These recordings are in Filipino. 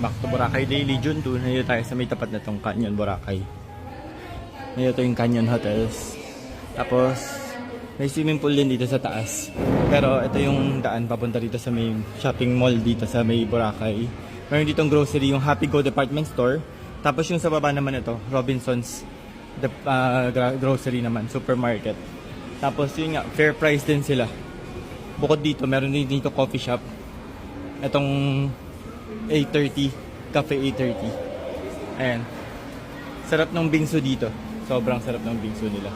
Back to Boracay Daily, June 2. Ngayon tayo sa may tapat na tong Canyon, Boracay. Ngayon ito yung Canyon Hotels. Tapos, may swimming pool din dito sa taas. Pero ito yung daan papunta dito sa may shopping mall dito sa may Boracay. Meron ditong grocery, yung Happy Go Department Store. Tapos yung sa baba naman ito, Robinson's grocery naman, supermarket. Tapos yun nga, fair price din sila. Bukod dito, meron din dito coffee shop. Itong 830, Cafe 830. Ayan. Sarap ng bingsu dito. Sobrang sarap ng bingsu nila.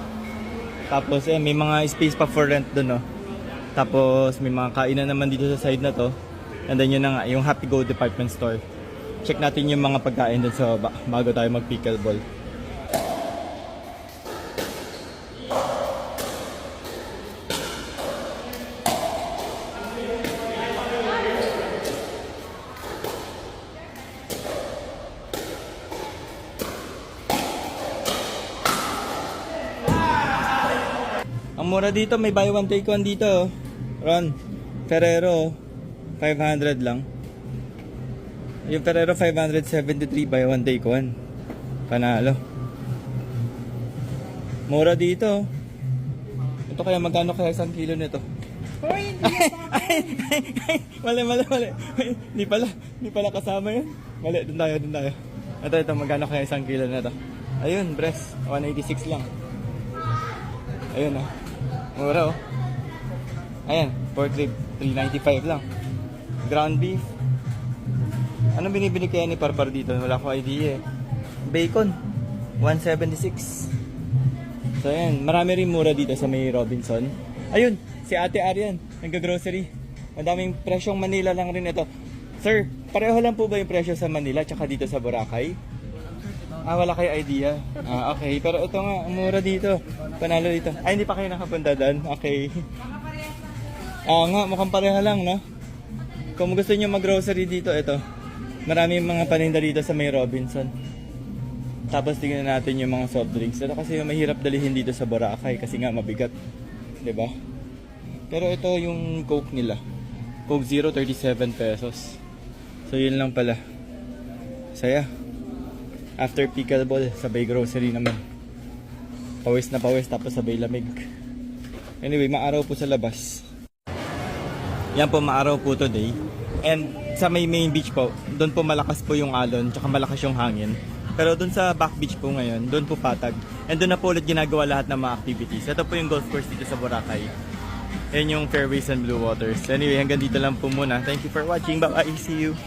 Tapos may mga space pa for rent doon, no. Tapos may mga kainan naman dito sa side na to. And then yun na nga, yung Happy Go Department Store. Check natin yung mga pagkain doon sa bago tayo mag pickleball. Ang mura dito, may buy one take one dito, oh. Ron, Ferrero, 500 lang. Yung Ferrero 573, buy one take one. Panalo. Mura dito. Ito kaya magkano kaya isang kilo nito? Hoy, hindi Mali. Hindi pala kasama yun. Mali, dun tayo. Ito, magkano kaya isang kilo nito? Ayun, breast, 186 lang. Ayun, oh. Mura, oh. Ayan, pork rib, 395 lang. Ground beef. Anong binibili kaya ni Parpar dito? Wala ko idea eh. Bacon, 176. So ayan, marami rin mura dito sa may Robinson. Ayun, si Ate Arian, nagka-grocery. Madaming presyong Manila lang rin ito. Sir, pareho lang po ba yung presyo sa Manila tsaka dito sa Boracay? Wala kayo idea. Okay. Pero ito nga, mura dito. Panalo dito. Hindi pa kayo nakapunta doon. Okay. Nga, mukhang pareha lang, no? Kung gusto niyo mag-grocery dito, ito. Maraming mga paninda dito sa may Robinson. Tapos tingnan natin yung mga soft drinks. Ito kasi yung mahirap dalihin dito sa Boracay kasi nga mabigat. 'Di ba? Pero ito yung Coke nila. Coke Zero, 37 pesos. So yun lang pala. Saya. After pickleball, sabay grocery naman. Pawis na pawis tapos sabay lamig. Anyway, maaraw po sa labas. Yan po, maaraw po today. And sa may main beach po, doon po malakas po yung alon, tsaka malakas yung hangin. Pero doon sa back beach po ngayon, doon po patag. And doon na po ulit ginagawa lahat ng mga activities. Ito po yung golf course dito sa Boracay. Yan yung Fairways and Blue Waters. Anyway, hanggang dito lang po muna. Thank you for watching. Bye-bye. See you.